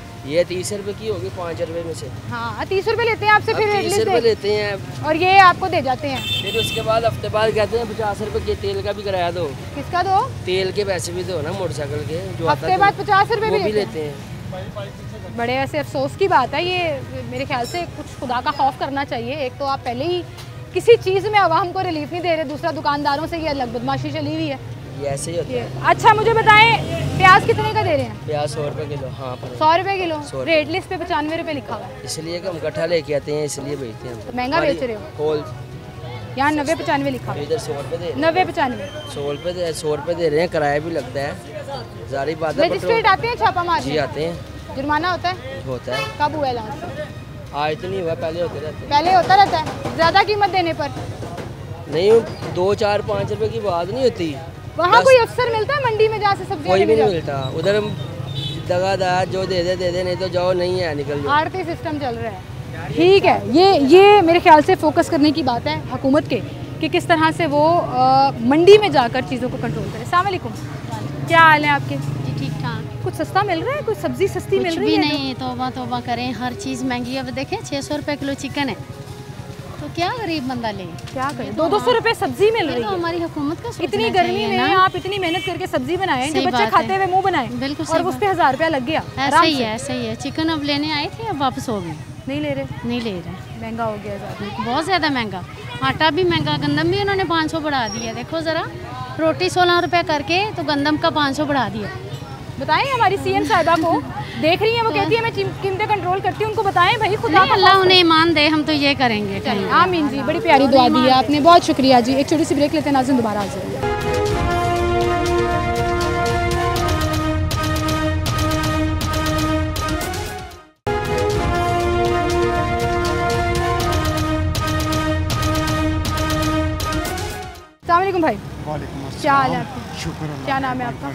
30 रुपये की होगी 5 रुपये में से। हाँ, 30 रुपये लेते हैं आपसे, फिर 30 रुपये लेते हैं और ये आपको दे जाते हैं। फिर उसके बाद हफ्ते बाद कहते हैं 50 रुपये के तेल का भी किराया दो। किसका दो? तेल के पैसे भी दो ना, मोटरसाइकिल के जो हफ्ते बाद 50 रुपये भी लेते हैं। बड़े वैसे अफसोस की बात है ये। मेरे ख्याल से कुछ खुदा का खौफ करना चाहिए। एक तो आप पहले ही किसी चीज़ में आवाम को रिलीफ नहीं दे रहे, दूसरा दुकानदारों से ये अलग बदमाशी चली हुई है। ये ऐसे ही होता है। अच्छा, मुझे बताएं, प्याज कितने का दे रहे हैं? प्याज 100 रुपये किलो। हाँ, 100 रुपये किलो। रेट लिस्ट पे 95 रुपये लिखा हुआ है। इसलिए कि हम इकट्ठा लेके आते हैं, इसलिए बेचते हैं। तो महंगा बेच रहे हो? होल यहाँ 90-95 लिखा हुआ है। इधर 100 रुपये दे 90-95 100 रुपये दे रहे हैं, किराया भी लगता है, जारी बात है। मजिस्ट्रेट आते हैं छापा मारने? जी आते हैं। जुर्माना होता है? कब हुआ है लास्ट? आज तो नहीं हुआ, पहले होते रहते। पहले होता रहता है? ज़्यादा कीमत देने पर? नहीं, 2, 4, 5 रुपए की बात नहीं होती। वहाँ कोई अफसर मिलता है मंडी में जहाँ से सब्जी? कोई भी नहीं मिलता उधर, दगादार जो दे दे, नहीं तो जाओ, नहीं है निकल जाओ। आरती सिस्टम चल रहा है। ठीक है, ये मेरे ख्याल से फोकस करने की बात है हुकूमत के कि किस तरह से वो मंडी में जाकर चीज़ों को कंट्रोल करें। अस्सलाम वालेकुम, क्या हाल है आपके? ठीक ठाक। कुछ सस्ता मिल रहा है? कुछ सब्जी सस्ती मिल रही है? कुछ भी नहीं, तौबा तौबा करें, हर चीज़ महंगी। अब देखें 600 रुपये किलो चिकन है, तो क्या गरीब बंदा ले, क्या करे? 200 रुपये सब्जी मिल रही है। तो हमारी हुकूमत का इतनी गर्मी में आप इतनी मेहनत करके सब्जी बनाए, जो बच्चे खाते हुए मुंह बनाए, बिल्कुल, और उस पे 1000 रुपया लग गया। ऐसा ही है, ऐसा ही है। चिकन अब लेने आए थे, अब वापस हो गए। नहीं ले रहे? नहीं ले रहे, महंगा हो गया ज़्यादा, बहुत ज़्यादा महंगा। आटा भी महंगा, गंदम भी उन्होंने 500 बढ़ा दिया। देखो ज़रा, रोटी 16 रुपये करके तो गंदम का 500 बढ़ा दिया। बताएं हमारी सीएम साहिबा को देख रही हैं वो कहती है मैं कीमतें कंट्रोल करती हूँ, उनको बताएं भाई खुदा अल्लाह उन्हें ईमान दे, हम तो ये करेंगे। आमीन जी, बड़ी प्यारी दुआ दी है आपने, बहुत शुक्रिया जी। एक छोटी सी ब्रेक लेते हैं नाज़रीन, दोबारा हाजिर होइए। अस्सलाम वालेकुम भाई। वालेकुम अस्सलाम। क्या हाल है आपका? शुक्र अल्लाह। क्या नाम है आपका?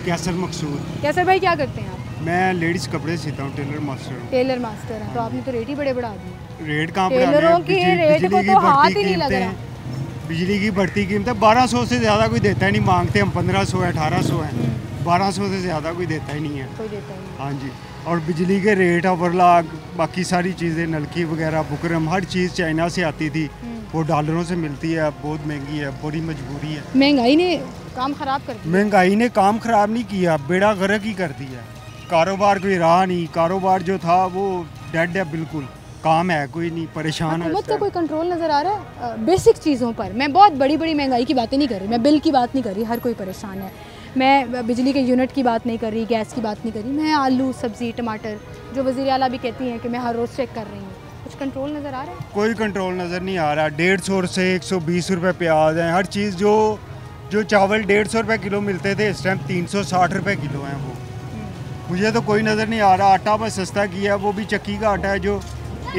कैसर मकसूद। कैसर भाई क्या करते हैं आप? मैं लेडीज़ कपड़े सीता हूँ, टेलर मास्टर हूँ। टेलर मास्टर हैं, तो आपने तो रेट ही बड़े बढ़ा दिए। रेट कहाँ पर? टेलरों की रेट को तो हाथ ही नहीं लग रहा। बिजली की बढ़ती कीमत 1200 से ज़्यादा कोई देता ही नहीं, मांगते हम 1500 है 1800 है, 1200 से ज़्यादा कोई देता ही नहीं है। कोई देता ही नहीं। हाँ जी। और बिजली के रेट ओवरलॉक बाकी सारी चीज़ें, नलकी वगैरह बुकरम हर चीज़ चाइना से आती थी, वो डॉलरों से मिलती है, बहुत महंगी है, बड़ी मजबूरी है। महंगाई ने काम ख़राब कर दिया। महंगाई ने काम ख़राब नहीं किया, बेड़ा गर्क ही कर दिया। कारोबार कोई रहा नहीं, कारोबार जो था वो डेड है, बिल्कुल काम है कोई नहीं, परेशान है। हुकूमत का कोई कंट्रोल नज़र आ रहा है बेसिक चीज़ों पर? मैं बहुत बड़ी बड़ी महंगाई की बातें नहीं कर रही, मैं बिल की बात नहीं कर रही, हर कोई परेशान है। मैं बिजली के यूनिट की बात नहीं कर रही, गैस की बात नहीं कर रही, मैं आलू सब्ज़ी टमाटर जो वज़ीर आला भी कहती हैं कि मैं हर रोज़ चेक कर रही हूँ, कुछ कंट्रोल नज़र आ रहा है? कोई कंट्रोल नज़र नहीं आ रहा। 150 से 120 रुपये प्याज हैं, हर चीज़ जो चावल 150 रुपये किलो मिलते थे इस टाइम 360 रुपये किलो हैं। वो मुझे तो कोई नज़र नहीं आ रहा। आटा बस सस्ता किया, वो भी चक्की का आटा है जो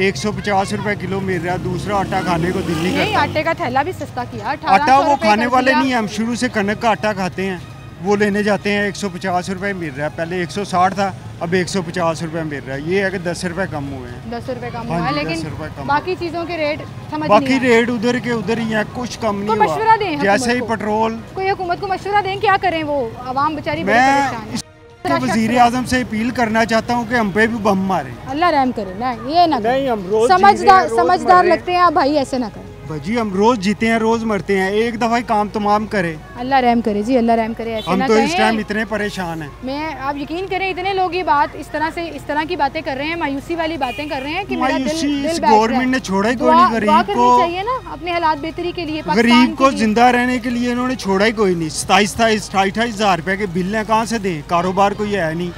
150 रुपये किलो मिल रहा है, दूसरा आटा खाने को दिल नहीं करता। आटे का थैला भी सस्ता किया, आटा वो खाने वाले नहीं है, हम शुरू से कनक का आटा खाते हैं, वो लेने जाते हैं 150 रुपये मिल रहा है, पहले 160 था, अब 150 रुपये मिल रहा है। ये है कि 10 रुपये कम हुए हैं। 10 रुपये कम हाँ हुआ है, जी, लेकिन 10 रुपये कम बाकी चीज़ों के रेट समझ बाकी नहीं रेट उधर के उधर ही हैं, कुछ कम नहीं हुआ। मशवरा दें जैसे ही पेट्रोल, कोई हुकूमत को मशवरा दें क्या करें, वो आवाम बेचारी बड़ी परेशान है। वज़ीर आज़म से अपील करना चाहता हूँ कि हम पे भी बम मारे। अल्लाह रहम करे ना, ये ना नहीं, हम रोज समझदार लगते हैं आप भाई, ऐसे ना करें भाजी। हम रोज जीते हैं, रोज मरते हैं, एक दफ़ा ही काम तमाम करे। अल्लाह रहम करे जी, अल्लाह रहम करे, ऐसे हम ना तो कहें। इस टाइम इतने परेशान हैं। मैं आप यकीन करें, इतने लोग ये बात इस तरह की बातें कर रहे हैं, मायूसी वाली बातें कर रहे हैं कि मेरा दिल गवर्नमेंट ने छोड़ा ही कोई नहीं। गरीब को चाहिए ना अपने हालात बेहतरी के लिए, गरीब को जिंदा रहने के लिए इन्होंने छोड़ा ही कोई नहीं। 27-28 हज़ार रुपये के बिल हैं, कहाँ से दें? कारोबार कोई है नहीं,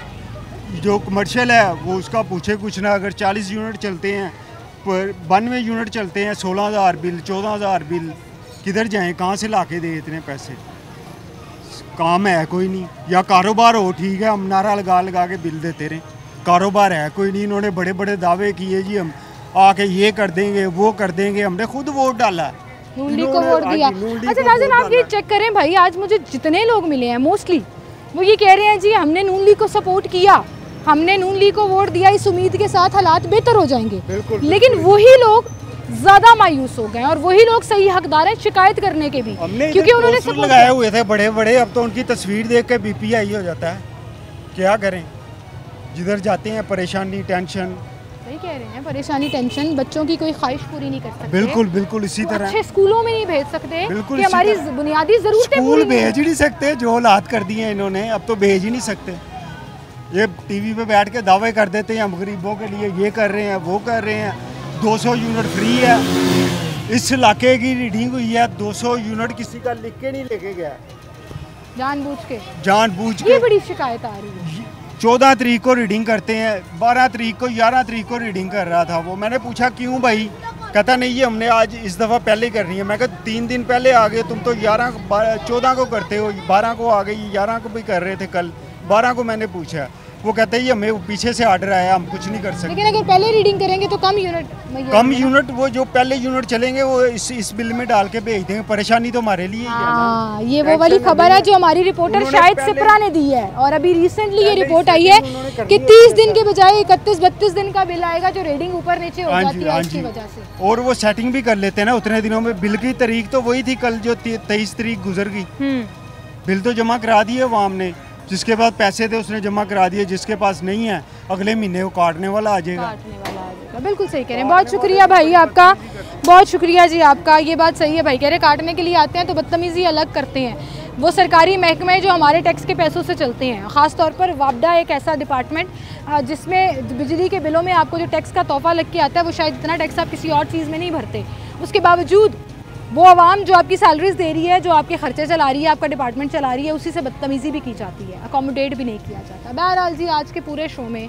जो कमर्शियल है वो उसका पूछे कुछ ना। अगर 40 यूनिट चलते हैं, 92 यूनिट चलते हैं, 16,000 बिल, 14,000 बिल, किधर जाएं? कहाँ से ला के दें इतने पैसे? काम है कोई नहीं, या कारोबार हो ठीक है, हम नारा लगा लगा के बिल देते रहें, कारोबार है कोई नहीं। इन्होंने बड़े बड़े दावे किए जी हम आके ये कर देंगे वो कर देंगे, हमने खुद वोट डाला, नून लीग को वोट दिया। अच्छा नाज़रीन, आप ये चेक करें भाई, आज मुझे जितने लोग मिले हैं मोस्टली वो ये कह रहे हैं जी हमने नून लीग को सपोर्ट किया, हमने नून लीग को वोट दिया इस उम्मीद के साथ हालात बेहतर हो जाएंगे। लेकिन वही लोग ज़्यादा मायूस हो गए और वही लोग सही हकदार हैं शिकायत करने के भी, क्योंकि उन्होंने सब लगाए हुए थे बड़े बड़े। अब तो उनकी तस्वीर देख के बीपी हाई हो जाता है, क्या करें? जिधर जाते हैं परेशानी टेंशन। सही कह रहे हैं, परेशानी टेंशन, बच्चों की कोई ख्वाहिश पूरी नहीं कर सकते। बिल्कुल बिल्कुल इसी तरह अच्छे स्कूलों में नहीं भेज सकते कि हमारी बुनियादी ज़रूरतें स्कूल भेज ही नहीं सकते, जो हालात कर दिए इन्होंने, अब तो भेज ही नहीं सकते। ये टीवी पे बैठ के दावे कर देते हैं हम गरीबों के लिए ये कर रहे हैं वो कर रहे हैं, 200 यूनिट फ्री है। इस इलाके की रीडिंग हुई है, 200 यूनिट किसी का लिख के नहीं लेके गया, जानबूझ के। ये बड़ी शिकायत आ रही है। 14 तारीख को रीडिंग करते हैं, 12 तारीख को 11 तारीख को रीडिंग कर रहा था वो। मैंने पूछा क्यों भाई? कहता नहीं ये हमने आज इस दफ़ा पहले ही करनी है। मैं कहा 3 दिन पहले आ गए तुम तो, 14 को करते हो, 12 को आ गई, 11 को भी कर रहे थे कल, 12 को मैंने पूछा, वो कहते हैं हमें पीछे से आर्डर आया, हम कुछ नहीं कर सकते। लेकिन अगर पहले रीडिंग करेंगे तो कम यूनिट वो जो पहले यूनिट चलेंगे वो इस बिल में डाल के भेज देंगे। परेशानी तो हमारे लिए ही है। ये वो वाली खबर है जो हमारी रिपोर्टर शायद सिप्रा ने दी है, और अभी रिसेंटली ये रिपोर्ट आई है कि 30 दिन के बजाय 31-32 दिन का बिल आएगा, जो रेडिंग ऊपर नीचे हो जाती है इसकी वजह से। और वो सेटिंग भी कर लेते हैं ना उतने दिनों में। बिल की तारीख तो वही थी कल जो 23 तारीख गुजर गई। बिल तो जमा करा दिए अवाम ने, जिसके पास पैसे थे उसने जमा करा दिए, जिसके पास नहीं है अगले महीने वो काटने वाला आ जाएगा। बिल्कुल सही कह रहे हैं, बहुत शुक्रिया भाई आपका, बहुत शुक्रिया जी आपका। ये बात सही है भाई, कह रहे काटने के लिए आते हैं तो बदतमीज़ी अलग करते हैं। वो सरकारी महकमे जो हमारे टैक्स के पैसों से चलते हैं, ख़ास तौर पर वापडा एक ऐसा डिपार्टमेंट जिसमें बिजली के बिलों में आपको जो टैक्स का तोहफा लग के आता है वो शायद इतना टैक्स आप किसी और चीज़ में नहीं भरते। उसके बावजूद वो आवाम जो आपकी सैलरीज दे रही है, जो आपके खर्चे चला रही है, आपका डिपार्टमेंट चला रही है, उसी से बदतमीज़ी भी की जाती है, अकोमोडेट भी नहीं किया जाता। बहरहाल जी, आज के पूरे शो में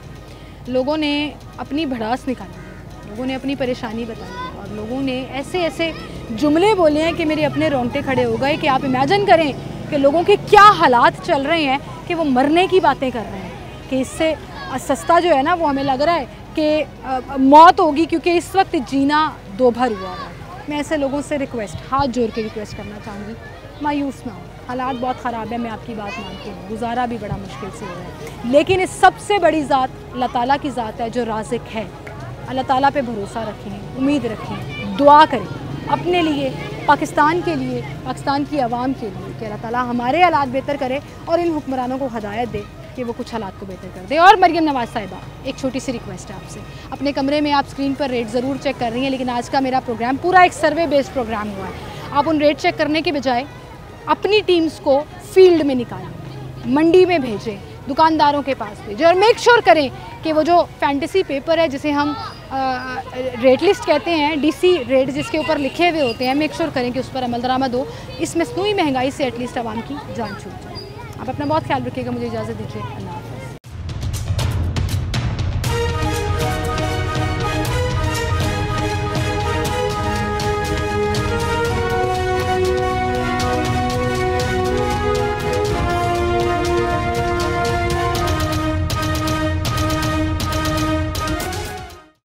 लोगों ने अपनी भड़ास निकाली है, लोगों ने अपनी परेशानी बताई और लोगों ने ऐसे ऐसे जुमले बोले हैं कि मेरे अपने रोंगटे खड़े हो गए कि आप इमेजिन करें कि लोगों के क्या हालात चल रहे हैं कि वो मरने की बातें कर रहे हैं कि इससे सस्ता जो है ना, वो हमें लग रहा है कि मौत होगी, क्योंकि इस वक्त जीना दो भर हुआ है। मैं ऐसे लोगों से हाथ जोड़ के रिक्वेस्ट करना चाहूँगी, मायूस ना हो, हालात बहुत ख़राब है, मैं आपकी बात मानती हूँ, गुजारा भी बड़ा मुश्किल से हो रहा है, लेकिन इस सबसे बड़ी ज़ात अल्लाह ताला की ज़ात है जो राज़िक है। अल्लाह ताला पे भरोसा रखें, उम्मीद रखें, दुआ करें अपने लिए, पाकिस्तान के लिए, पाकिस्तान की आवाम के लिए कि अल्लाह ताला हमारे हालात बेहतर करे और इन हुक्मरानों को हदायत दे कि वो कुछ हालात को बेहतर कर दे। और मरियम नवाज़ साहिबा, एक छोटी सी रिक्वेस्ट है आपसे, अपने कमरे में आप स्क्रीन पर रेट ज़रूर चेक कर रही हैं, लेकिन आज का मेरा प्रोग्राम पूरा एक सर्वे बेस्ड प्रोग्राम हुआ है। आप उन रेट चेक करने के बजाय अपनी टीम्स को फील्ड में निकालें, मंडी में भेजें, दुकानदारों के पास भेजें और मेक श्योर करें कि वो जो फैंटेसी पेपर है जिसे हम रेट लिस्ट कहते हैं, डीसी रेट जिसके ऊपर लिखे हुए होते हैं, मेक श्योर करें कि उस पर अमल दरामद हो। इस मसनूई महंगाई से एटलीस्ट आवाम की जान छूट जाए। आप अपना बहुत ख्याल रखिएगा, मुझे इजाज़त दीजिए, अल्लाह।